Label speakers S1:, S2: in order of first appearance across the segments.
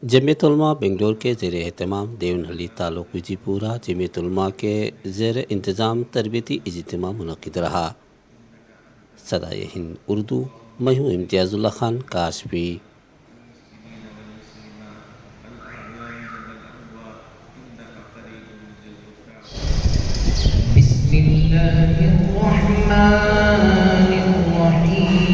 S1: جمعیت علماء بنگلور کے زیر اہتمام دیونہلی تعلق وجی پورہ جمعیت علماء کے زیر انتظام تربیتی اجتماع منعقد رہا۔ صدائے ہند اردو، میں ہوں امتیاز اللہ خان کاشفی۔
S2: بسم اللہ الرحمن الرحیم۔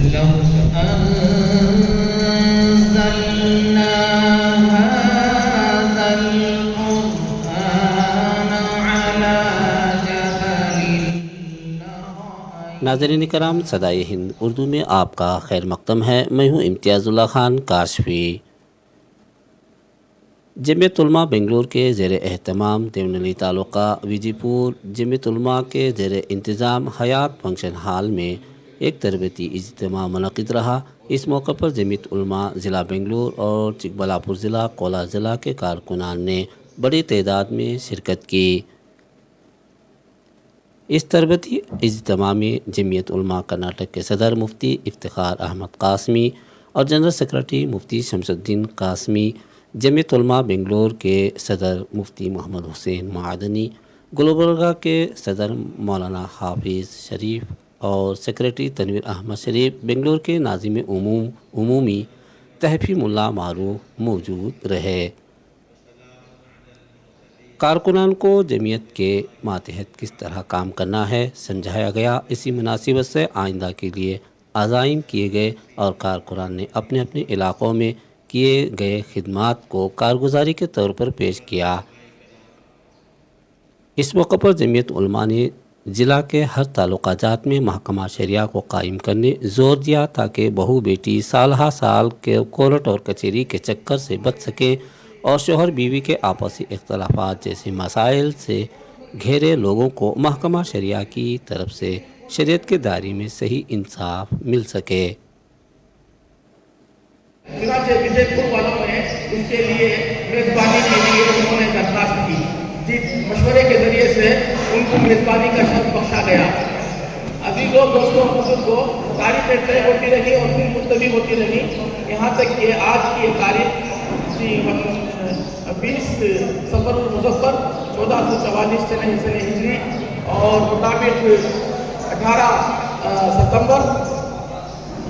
S2: لو أنزلنا هذا القرآن على جبل
S1: ناظرین کرام، صدائے ہند اردو میں آپ کا خیر مقدم ہے۔ میں ہوں امتیاز اللہ خان کاشفی۔ جمعیت علماء بنگلور کے زیر اہتمام دیونہلی تعلقہ وجی پور جمعیت علماء کے زیر انتظام حیات فنکشن ہال میں ایک تربیتی اجتماع منعقد رہا۔ اس موقع پر جمعیت علماء ضلع بنگلور اور چکبلاپور ضلع، کولار ضلع کے کارکنان نے بڑی تعداد میں شرکت کی۔ اس تربیتی اجتماع میں جمعیت علماء کرناٹک کے صدر مفتی افتخار احمد قاسمی اور جنرل سیکرٹری مفتی شمس الدین قاسمی، جمعیت علماء بنگلور کے صدر مفتی محمد حسین معدنی، گلبرگہ کے صدر مولانا حافظ شریف اور سیکرٹری تنویر احمد شریف، بنگلور کے ناظم عمومی تحفی ملا معروف موجود رہے۔ کارکنان کو جمعیت کے ماتحت کس طرح کام کرنا ہے سمجھایا گیا۔ اسی مناسبت سے آئندہ کے لیے عزائم کیے گئے اور کارکنان نے اپنے اپنے علاقوں میں کیے گئے خدمات کو کارگزاری کے طور پر پیش کیا۔ اس موقع پر جمعیت علماء نے ضلع کے ہر تعلقہ جات میں محکمہ شریعہ کو قائم کرنے زور دیا تاکہ بہو بیٹی سال ہر سال کے کورٹ اور کچہری کے چکر سے بچ سکیں اور شوہر بیوی کے آپسی اختلافات جیسے مسائل سے گھیرے لوگوں کو محکمہ شریعہ کی طرف سے شریعت کے دائرے میں صحیح انصاف مل سکے۔
S3: چنانچہ وجے پور والوں نے اس کے لیے میزبانی کے لیے انہوں نے درخواست کی، جس مشورے کے ذریعے سے ان کو میزبانی کا شرف بخشا گیا۔ عزیزوں، دوستوں، بزرگوں، تاریخیں طے ہوتی رہی اور پھر ملتوی ہوتی رہی، یہاں تک کہ آج کی یہ تاریخ 20 صفر المظفر 1444 سنہ ہجری اور مطابق 18 ستمبر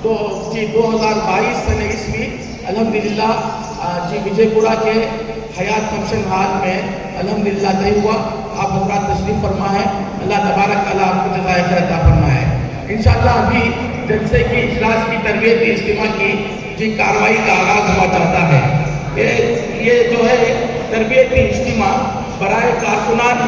S3: 2022 سنہ عیسوی الحمدللہ وجے پورہ کے حیات فنکشن ہال میں الحمدللہ طے ہوا۔ آپ حضرات تشریف فرما ہے، اللہ تبارک تعالیٰ آپ کو جزائے خیر عطا فرمائے۔ انشاءاللہ ابھی جلسے کی اجلاس کی تربیتی اجتماع کی کارروائی کا آغاز ہوا چاہتا ہے۔ یہ جو ہے تربیتی اجتماع برائے کارکنان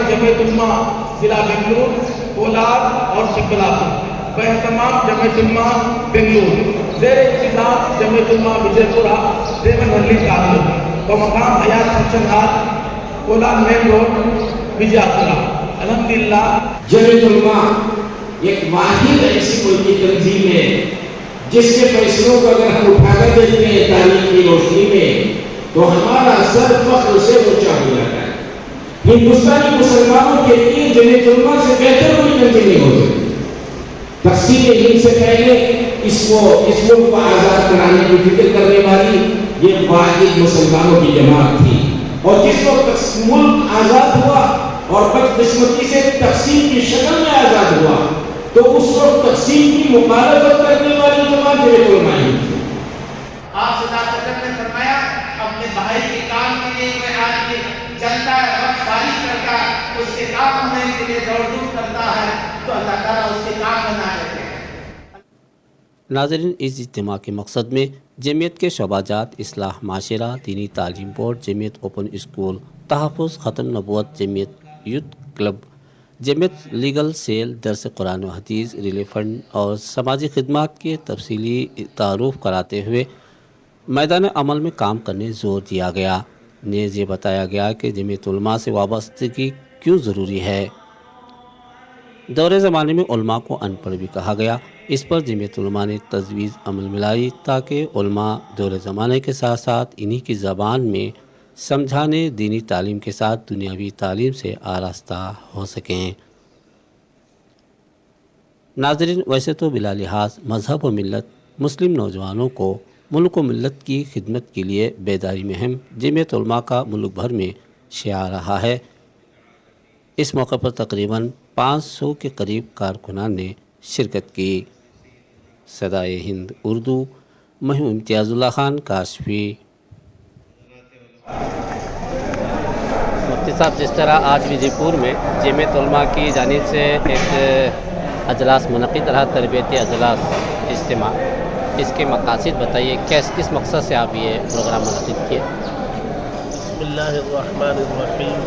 S3: جمعیت علماء ضلع بنگلور، کولار اور چکبلاپور باہتمام جمعیت علماء بنگلور، زیر انتظام جمعیت علماء وجے پورہ دیونہلی تعلق و مقام حیات function hall, Kolar main road, Vijayapura. الحمدللہ
S4: جمعیت علماء ایک واحد ایسی کوئی تنظیم ہے جس کے فیصلوں کو اگر ہم اٹھا کر دیکھتے ہیں تاریخ کی روشنی میں تو ہمارا سر فخر سے اونچا ہو جاتا ہے۔ ہندوستانی مسلمانوں کے لیے جمعیت علماء سے بہتر کوئی تنظیم نہیں ہو سکتی۔ تقسیم ہند سے پہلے اس ملک کو آزاد کرانے کی فکر کرنے والی یہ واحد مسلمانوں کی جماعت تھی، اور جس وقت ملک آزاد ہوا اور بدقسمتی سے تقسیم کی شکل میں آزاد ہوا تو اس وقت تقسیم کی مخالفت کرنے والی جماعت جمعیت علماء تھی۔
S5: آپ صدر نے فرمایا اپنے بھائی کے کام کے لیے میں آج کی جنتا وقت فارغ کرتا ہے، اس کے کام ہونے کے لیے دوڑ دھوپ کرتا ہے تو اللہ تعالیٰ اس کے کام بنا لیتے ہیں۔
S1: ناظرین، اس اجتماع کے مقصد میں جمعیت کے شعبہ جات اصلاح معاشرہ، دینی تعلیم بورڈ، جمعیت اوپن اسکول، تحفظ ختم نبوت، جمعیت یوتھ کلب، جمعیت لیگل سیل، درس قرآن و حدیث، ریلیف فنڈ اور سماجی خدمات کے تفصیلی تعارف کراتے ہوئے میدان عمل میں کام کرنے زور دیا گیا۔ نیز یہ بتایا گیا کہ جمعیت علماء سے وابستگی کیوں ضروری ہے۔ دور زمانے میں علماء کو ان پڑھ بھی کہا گیا۔ اس پر جمعیت علماء نے تجویز عمل ملائی تاکہ علماء دور زمانے کے ساتھ ساتھ انہی کی زبان میں समझाने दीनी तालीम के साथ दुनियावी तालीम से आरास्ता हो सकें। नाज़रीन, वैसे तो बिला लिहाज मज़हब व मिलत मुस्लिम नौजवानों को मुल्क व मिलत की खिदमत के लिए बेदारी मुहिम जमीयत उलमा का मुल्क भर में शिआर रहा है। इस मौके पर तकरीबन 500 के करीब कारकुनान ने शिरकत की। सदाए हिंद उर्दू, मैं हूं इम्तियाज़ुल्लाह खान काशफी। मुफ्ती साहब, जिस तरह आज विजयपुर में जमीयत उलमा की जानिब से एक अजलास मुनक़िद रहा, तरबियती अजलास इज्तिमा, इसके मक़ासिद बताइए, किस मकसद से आप ये प्रोग्राम मुनक़िद किए?
S6: बिस्मिल्लाहिर्रहमानिर्रहीम।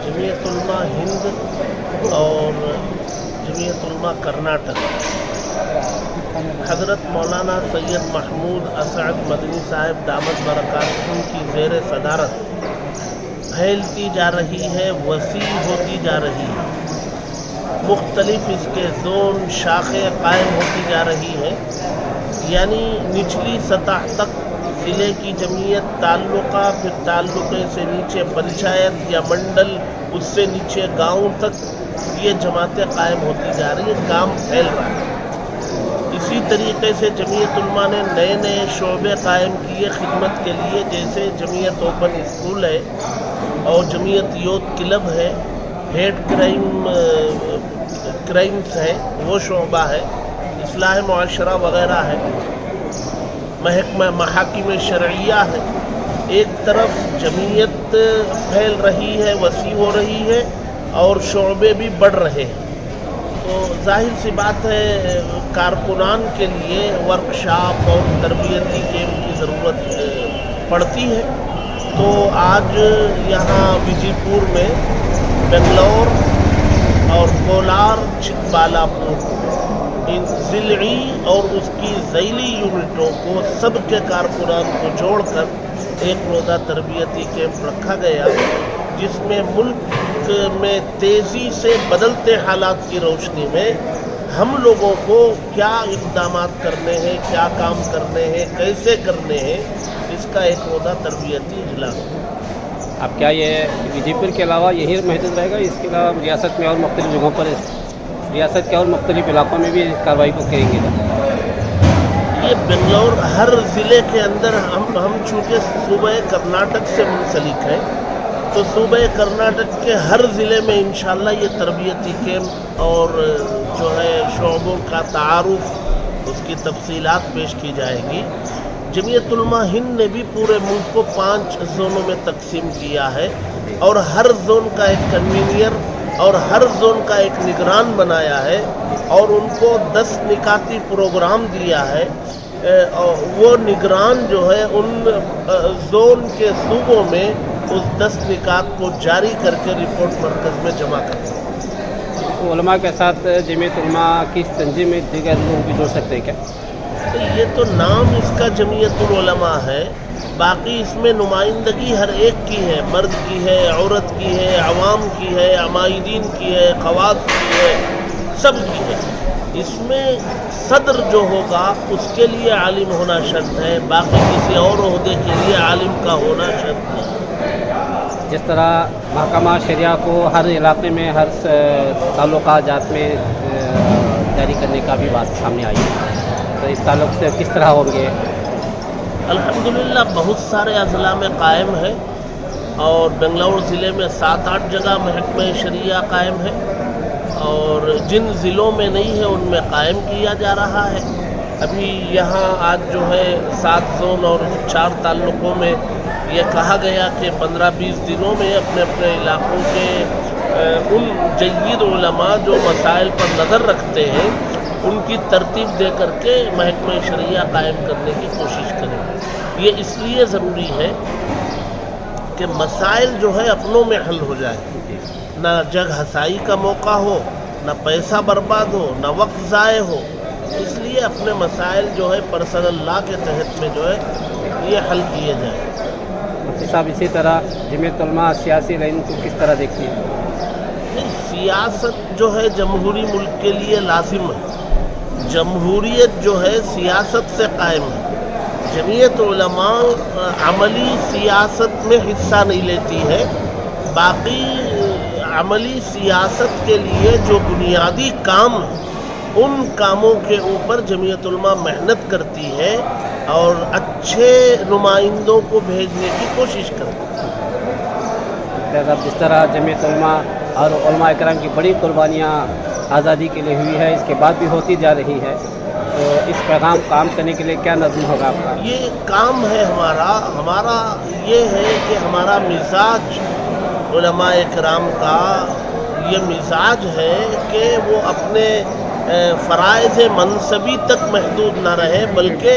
S6: जमीयत उलमा हिंद और जमीयत उलमा कर्नाटक हज़रत मौलाना सैयद महमूद असअद मदनी साहब दामद बरकातुहू की ज़ेर सदारत फैलती जा रही है, वसी होती जा रही है। मुख्तलिफ इसके ज़ोन शाखें कायम होती जा रही हैं, यानी निचली सतह तक ज़िले की जमीयत ताल्लुक़ा, फिर ताल्लुक़े से नीचे पंचायत या मंडल, उससे नीचे गांव तक ये जमातें कायम होती जा रही हैं, काम फैल रहा है। इसी तरीके से जमीयत उलमा ने नए नए शोबे कायम किए खिदमत के लिए, जैसे जमीयत ओपन स्कूल है और जमीयत यूथ क्लब है, हेड क्राइम्स है वो शोबा है, इस्लाह मुआशरा वगैरह है, महकमा महाकिम शरइया है। एक तरफ जमीयत फैल रही है, वसी हो रही है और शोबे भी बढ़ रहे हैं, तो जाहिर सी बात है कारकुनान के लिए वर्कशॉप और तरबियती कैंप की ज़रूरत पड़ती है। तो आज यहाँ विजयपुर में बेंगलोर और कोलार, चिकबालापुर, इन ज़िलई और उसकी ज़ैली यूनिटों को सबके कारकुनान को जोड़कर एक रोज़ा तरबियती कैंप रखा गया, जिसमें मुल्क में तेज़ी से बदलते हालात की रोशनी में हम लोगों को क्या इक़दामात करने हैं, क्या काम करने हैं, कैसे करने हैं, इसका एक रोज़ा तरबियती इजलास।
S1: अब क्या ये विजयपुर के अलावा यही महदूद रहेगा, इसके अलावा रियासत में और मुख्तलिफ जगहों पर, रियासत के और मुख्तलिफ इलाकों में भी कार्रवाई को करेंगे?
S6: ये बेंगलोर हर ज़िले के अंदर हम चूँकि सूबे कर्नाटक से मुंसलिक हैं, तो सूबे कर्नाटक के हर ज़िले में इंशाअल्लाह ये तरबियती कैंप और जो है शोबों का तारुफ, उसकी तफसीलात पेश की जाएगी। जमीयत उलमा हिंद ने भी पूरे मुल्क को 5 जोनों में तकसीम किया है और हर जोन का एक कन्वीनियर और हर जोन का एक निगरान बनाया है और उनको 10 निकाती प्रोग्राम दिया है। वो निगरान जो है उन जोन के सूबों में उस 10 निकात को जारी करके रिपोर्ट मरकज़ में जमा करते हैं।
S1: उलमा के साथ जमीयत उलमा की तंजीम में दीगर लोग भी जोड़ सकते हैं क्या?
S6: तो ये तो नाम इसका जमीयतुल उलमा है, बाकी इसमें नुमाइंदगी हर एक की है, मर्द की है, औरत की है, अवाम की है, अमायदीन की है, ख़वात की है, सब की है। इसमें सदर जो होगा उसके लिए आलिम होना शर्त है, बाकी किसी और ओहदे के लिए आलिम का होना शर्त है।
S1: जिस तरह महकमा शरिया को हर इलाके में, हर ताल्लुका जात में जारी करने का भी बात सामने आई है, तो इस ताल्लुक से किस तरह होंगे?
S6: अल्हम्दुलिल्लाह बहुत सारे अज़ला में कायम है और बेंगलोर ज़िले में 7-8 जगह महकमा शरिया कायम है और जिन ज़िलों में नहीं है उनमें कायम किया जा रहा है। अभी यहाँ आज जो है 7 जोन और 4 ताल्लुकों में यह कहा गया कि 15-20 दिनों में अपने अपने इलाकों के उन जय्यद उलमा जो मसाइल पर नज़र रखते हैं उनकी तरतीब दे करके महकमा शरिया कायम करने की कोशिश करें। ये इसलिए ज़रूरी है कि मसाइल जो है अपनों में हल हो जाए, ना जग हसाई का मौका हो, ना पैसा बर्बाद हो, ना वक्त ज़ाय हो। इसलिए अपने मसाइल जो है पर्सनल लॉ के तहत में जो है ये हल किए जाए।
S1: मुफ्ती साहब, इसी तरह जमीयत उलमा सियासी लाइन को किस तरह देखती है?
S6: सियासत जो है जमहूरी मुल्क के लिए लाजिम है। जमहूरियत जो है सियासत से कायम है। जमीयत उलमा अमली सियासत में हिस्सा नहीं लेती है। बाकी अमली सियासत के लिए जो बुनियादी काम हैं, उन कामों के ऊपर जमीयत उलमा मेहनत करती है और अच्छे नुमाइंदों को भेजने की कोशिश करती है।
S7: अब जिस तरह जमीयत उलमा और उलमा इकराम की बड़ी कुर्बानियाँ आज़ादी के लिए हुई है, इसके बाद भी होती जा रही है, तो इस पैगाम काम करने के लिए क्या नज़म होगा आपका?
S6: ये काम है हमारा ये है कि हमारा मिजाज उलमा इकराम का ये मिजाज है कि वो अपने फ़राइज़ मनसबी तक महदूद न रहे, बल्कि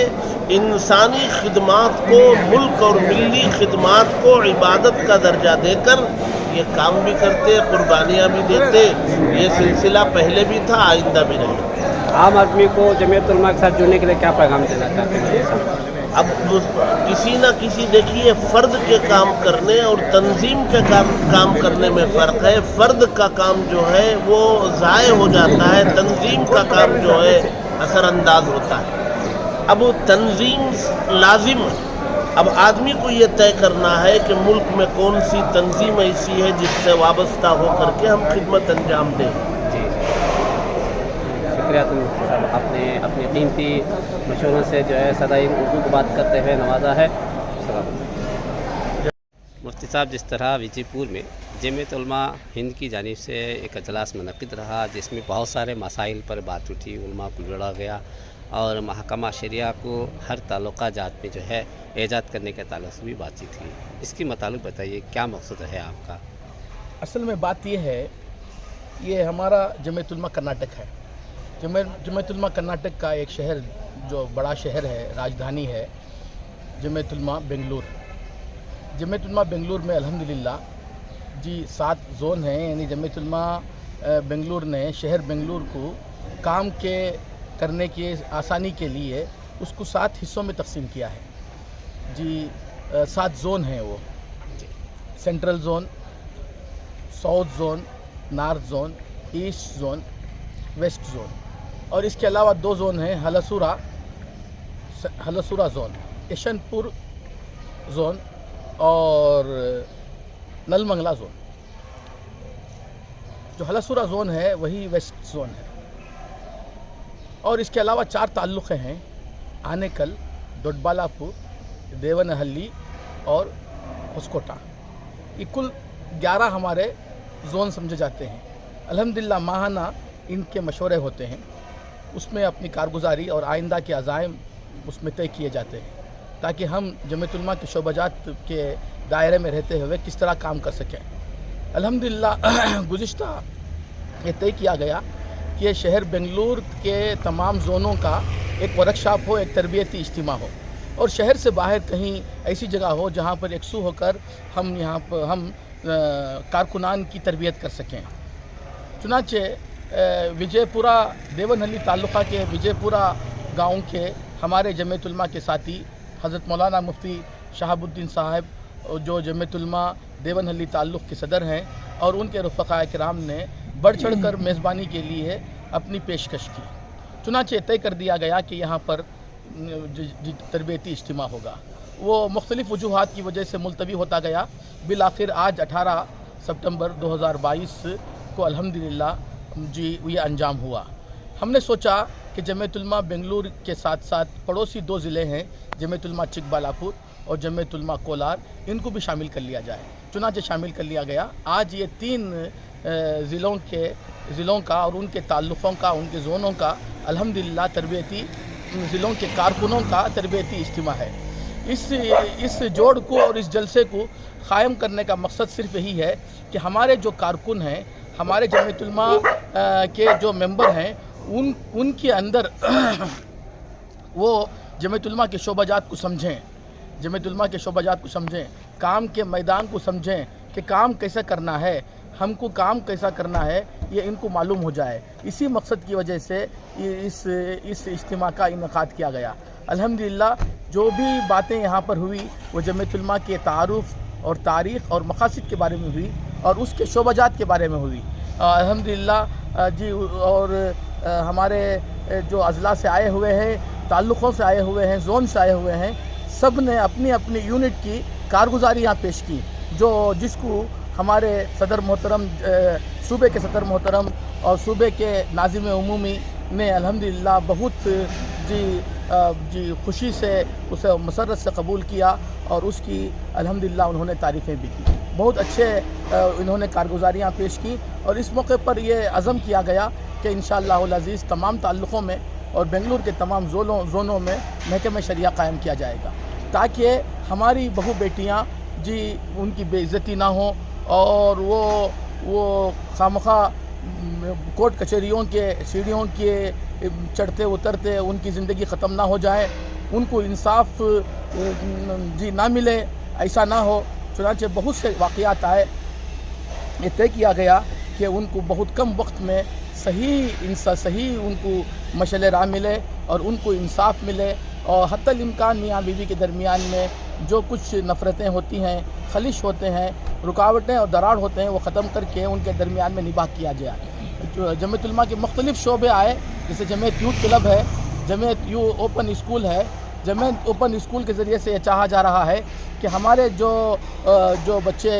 S6: इंसानी खिदमात को, मुल्क और मिली खिदमात को इबादत का दर्जा देकर ये काम भी करते, कुर्बानियाँ भी देते। ये सिलसिला पहले भी था, आइंदा भी रहेगा।
S7: आम आदमी को जमीयत उलमा के साथ जुड़ने के लिए क्या पैगाम देना चाहते हैं?
S6: अब किसी न किसी, देखिए, फ़र्द के काम करने और तंजीम के काम करने में फ़र्क है। फ़र्द का काम जो है वो ज़ाय हो जाता है, तंजीम का काम जो है असरअंदाज होता है। अब तंजीम लाजिम है। अब आदमी को ये तय करना है कि मुल्क में कौन सी तंजीम ऐसी है जिससे वाबस्ता हो करके हम खिदमत अंजाम दें।
S7: जी, शुक्रिया साहब, आपने अपनी कीमती मशवरों से जो है सदाई उर्दू को बात करते हुए नवाजा है। मुफ्ती साहब, जिस तरह विजयपुर में जमीयत उलमा हिंद की जानिब से एक अजलास मुनक़िद रहा, जिसमें बहुत सारे मसाइल पर बात उठी, उलमा को जोड़ा गया और महकमा शरिया को हर ताल्लुक़ा जात में जो है एजाद करने के ताल्लुक़ से भी बातचीत हुई। इसकी मतलब बताइए, क्या मकसद है आपका?
S3: असल में बात ये है, ये हमारा जमीयत उलमा कर्नाटक है। जमीयत उलमा कर्नाटक का एक शहर, जो बड़ा शहर है, राजधानी है जमीयत उलमा बेंगलुरु। जमीयत उलमा बेंगलुरु में अल्हम्दुलिल्लाह जी 7 जोन हैं, यानी जमीयत उलमा बेंगलुरु ने शहर बेंगलुरु को काम के करने की आसानी के लिए उसको 7 हिस्सों में तकसीम किया है जी। 7 जोन हैं वो, central zone, south zone, north zone, east zone, west zone, और इसके अलावा 2 जोन हैं, हलसूरा जोन, यशनपुर जोन और नलमंगला जोन। जो हलसूरा जोन है वही वेस्ट जोन है। और इसके अलावा 4 ताल्लुक़े हैं, आनेकल, दोडबालापुर, देवनहल्ली और होस्कोटा। ये कुल 11 हमारे जोन समझे जाते हैं। अल्हम्दुलिल्लाह माहाना इनके मशवरे होते हैं, उसमें अपनी कारगुजारी और आइंदा के अज़ाइम उसमें तय किए जाते हैं, ताकि हम जमीयत उलमा के शोबाजात के दायरे में रहते हुए किस तरह काम कर सकें। अल्हम्दुलिल्लाह गुज़िश्ता ये तय किया गया कि ये शहर बेंगलुरु के तमाम जोनों का एक वर्कशॉप हो, एक तरबियती इज्तिमा हो, और शहर से बाहर कहीं ऐसी जगह हो जहाँ पर एकसू होकर हम यहाँ पर कारकुनान की तरबियत कर सकें। चुनांचे विजयपुरा देवनहल्ली ताल्लुक़ा के विजयपुरा गांव के हमारे जमीयत उलमा के साथी हज़रत मौलाना मुफ्ती शहाबुद्दीन साहब, जो जमीयत उलमा देवनहल्ली ताल्लुक़ के सदर हैं, और उनके रफ़क़ाए किराम ने बढ़ चढ़ कर मेज़बानी के लिए अपनी पेशकश की। चुनांचे तय कर दिया गया कि यहाँ पर तरबियती इज्तिमा होगा। वो मुख्तलिफ़ वजूहात की वजह से मुलतवी होता गया। बिलाखिर आज 18 सितंबर 2022 को अल्हम्दुलिल्लाह जी ये अंजाम हुआ। हमने सोचा कि जमीयत उलमा बेंगलुरु के साथ साथ पड़ोसी 2 ज़िले हैं, जमीयत उलमा चिकबालापुर और जमीयत उलमा कोलार, इनको भी शामिल कर लिया जाए। चुनांचे शामिल कर लिया गया। आज ये 3 ज़िलों का और उनके ताल्लुक़ों का, उनके जोनों का अल्हम्दुलिल्लाह तरबियती, ज़िलों के कारकुनों का तरबियती इज्तिमा है। इस जोड़ को और इस जलसे को क़ायम करने का मकसद सिर्फ यही है कि हमारे जो कारकुन हैं, हमारे जमीयत उलमा के जो मेंबर हैं, उनके अंदर वो जमीयत उलमा के शोबाजात को समझें, जमीयत उलमा के शोबाजात को समझें, काम के मैदान को समझें कि काम कैसे करना है, हमको काम कैसा करना है, ये इनको मालूम हो जाए। इसी मकसद की वजह से इस इज्तिमा का इनेकाद किया गया। अल्हम्दुलिल्लाह जो भी बातें यहाँ पर हुई वो जमीयत उलमा के तारुफ़ और तारीख़ और मक़ासिद के बारे में हुई और उसके शोबाजात के बारे में हुई। अल्हम्दुलिल्लाह जी, और हमारे जो अज़ला से आए हुए हैं, ताल्लुक़ों से आए हुए हैं, जोन से आए हुए हैं, सब ने अपनी अपनी यूनिट की कारगुजारी यहाँ पेश की, जिसको हमारे सदर मोहतरम, सूबे के सदर मोहतरम और सूबे के नाज़िम उमूमी ने अल्हम्दुलिल्लाह बहुत जी खुशी से उसे मसरत से कबूल किया और उसकी अल्हम्दुलिल्लाह उन्होंने तारीफ़ें भी की। बहुत अच्छे इन्होंने कारगुजारियाँ पेश की और इस मौके पर ये अज़म किया गया कि इंशाअल्लाहुल अज़ीज़ तमाम ताल्लुक़ों में और बेंगलुरु के तमाम जोनों में महकमे शरिया कायम किया जाएगा, ताकि हमारी बहू बेटियाँ जी उनकी बेइज्जती ना हो और वो खामखा कोर्ट कचहरियों के सीढ़ियों के चढ़ते उतरते उनकी ज़िंदगी ख़त्म ना हो जाए, उनको इंसाफ जी ना मिले, ऐसा ना हो। चुनांचे बहुत से वाक़यात आए, ये तय किया गया कि उनको बहुत कम वक्त में सही उनको मशअल राह मिले और उनको इंसाफ मिले और हत्तल इम्कान मियाँ बीवी के दरमियान में जो कुछ नफ़रतें होती हैं, खलिश होते हैं, रुकावटें और दरार होते हैं, वो ख़त्म करके उनके दरमियान में निबाह किया जाए। जो जमीयत उलमा के मुख्तलिफ़ शोबे आए, जैसे जमीयत यूथ क्लब है, जमीयत ओपन स्कूल है। जमीयत ओपन स्कूल के ज़रिए से ये चाहा जा रहा है कि हमारे जो बच्चे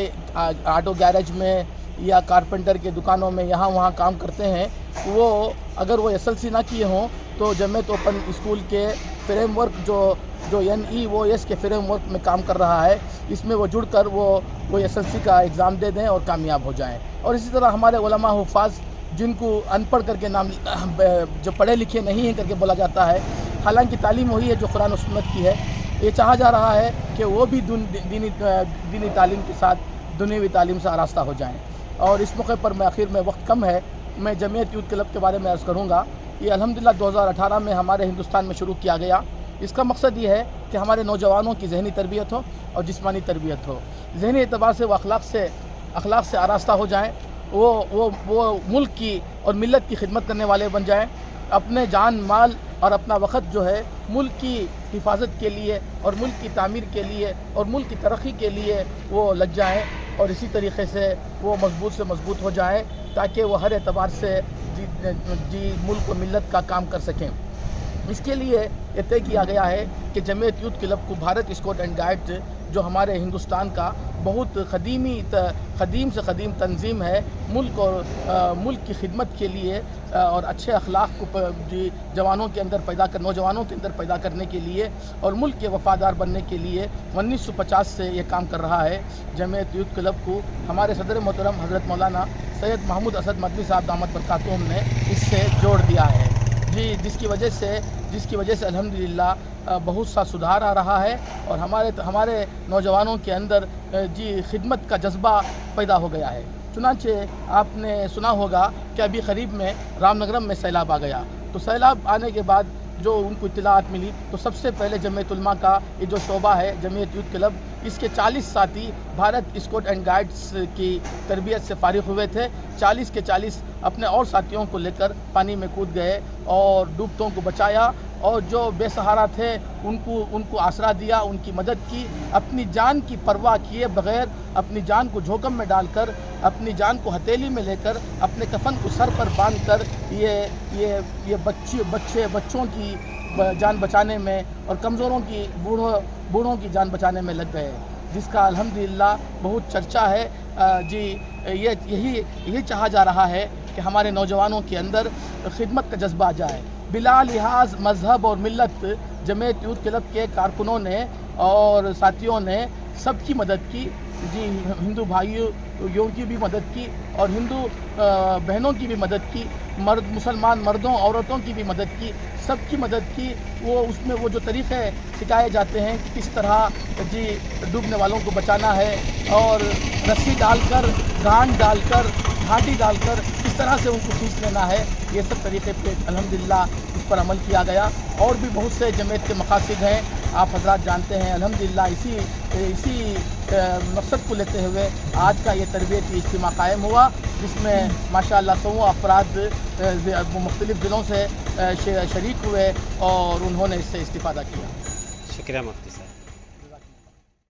S3: ऑटो गैरेज में या कारपेंटर के दुकानों में यहाँ वहाँ काम करते हैं, वो अगर वो SLC ना किए हों तो जमीयत ओपन स्कूल के फ्रेमवर्क जो NEOS के फ्रेमवर्क में काम कर रहा है, इसमें वो जुड़कर वो SLC का एग्ज़ाम दे दें और कामयाब हो जाएं। और इसी तरह हमारे उलमा हुफ़ाज़ जिनको अनपढ़ करके नाम, जो पढ़े लिखे नहीं हैं करके बोला जाता है, हालांकि तालीम वही है जो कुरान और सुन्नत की है, ये चाहा जा रहा है कि वो भी दीनी तालीम के साथ दुनियावी तालीम से आरास्ता हो जाएं। और इस मौके पर मैं आखिर में वक्त कम है, मैं जमीयत यूथ क्लब के बारे में अर्ज़ करूँगा। ये अल्हम्दुलिल्लाह 2018 में हमारे हिंदुस्तान में शुरू किया गया। इसका मकसद ये है कि हमारे नौजवानों की ज़हनी तरबियत हो और जिस्मानी तरबियत हो, ज़हनी एतबार से वो अखलाक से आरास्ता हो जाएँ, वो मुल्क की और मिल्लत की खिदमत करने वाले बन जाएँ, अपने जान माल और अपना वक़्त जो है मुल्क की हिफाजत के लिए और मुल्क की तामीर के लिए और मुल्क की तरक्की के लिए वो लग जाएँ और इसी तरीक़े से वो मजबूत से मजबूत हो जाए, ताकि वो हर एतबार से जी मुल्क और मिल्लत का काम कर सकें। इसके लिए ये तय किया गया है कि जमीयत यूथ क्लब को भारत स्काउट एंड गाइड्स, जो हमारे हिंदुस्तान का बहुत ख़दीम से ख़दीम तंजीम है, मुल्क की खिदमत के लिए और अच्छे अखलाक को नौजवानों के अंदर पैदा करने के लिए और मुल्क के वफ़ादार बनने के लिए 1950 से ये काम कर रहा है। जमीयत यूथ क्लब को हमारे सदर मोहतरम हज़रत मौलाना सैयद महमूद असद मदनी साहब दामत बरकातुहुम ने इससे जोड़ दिया है जी, जिसकी वजह से अल्हम्दुलिल्लाह बहुत सा सुधार आ रहा है और हमारे नौजवानों के अंदर जी खिदमत का जज्बा पैदा हो गया है। चुनांचे आपने सुना होगा कि अभी करीब में रामनगरम में सैलाब आ गया, तो सैलाब आने के बाद जो उनको इत्तलात मिली तो सबसे पहले जमीयत उलमा का ये जो शोबा है जमीयत यूथ क्लब, इसके 40 साथी भारत स्काउट एंड गाइड्स की तरबियत से फारिग हुए थे। 40 के 40 अपने और साथियों को लेकर पानी में कूद गए और डूबतों को बचाया और जो बेसहारा थे उनको आसरा दिया, उनकी मदद की, अपनी जान की परवाह किए बग़ैर अपनी जान को जोखिम में डालकर, अपनी जान को हथेली में लेकर, अपने कफन को सर पर बांध कर ये बच्चों की जान बचाने में और कमज़ोरों की बूढ़ों की जान बचाने में लग गए, जिसका अल्हम्दुलिल्लाह बहुत चर्चा है जी। यही चाहा जा रहा है कि हमारे नौजवानों के अंदर खिदमत का जज्बा आ जाए बिला लिहाज मज़हब और मिल्लत। जमीयत यूथ क्लब के कारकुनों ने और साथियों ने सबकी मदद की जी, हिंदू भाइयों की भी मदद की और हिंदू बहनों की भी मदद की, मुसलमान मर्दों औरतों की भी मदद की, सबकी मदद की। उसमें वो जो तरीक़े सिखाए जाते हैं कि किस तरह जी डूबने वालों को बचाना है और रस्सी डालकर, गांड डालकर, घाटी डालकर किस तरह से उनको खींच लेना है, ये सब तरीक़े पे अल्हम्दुलिल्लाह इस पर अमल किया गया। और भी बहुत से जमीयत के मकासद हैं, आप हज़रात जानते हैं। अल्हम्दुलिल्लाह इसी मकसद को लेते हुए आज का ये तरबियती इज्तिमा कायम हुआ, जिसमें माशाअल्लाह 100 अफराद मुख्तलिफ़ ज़िलों से शरीक हुए और उन्होंने इससे इस्तिफ़ादा किया।
S7: शुक्रिया मुफ्ती।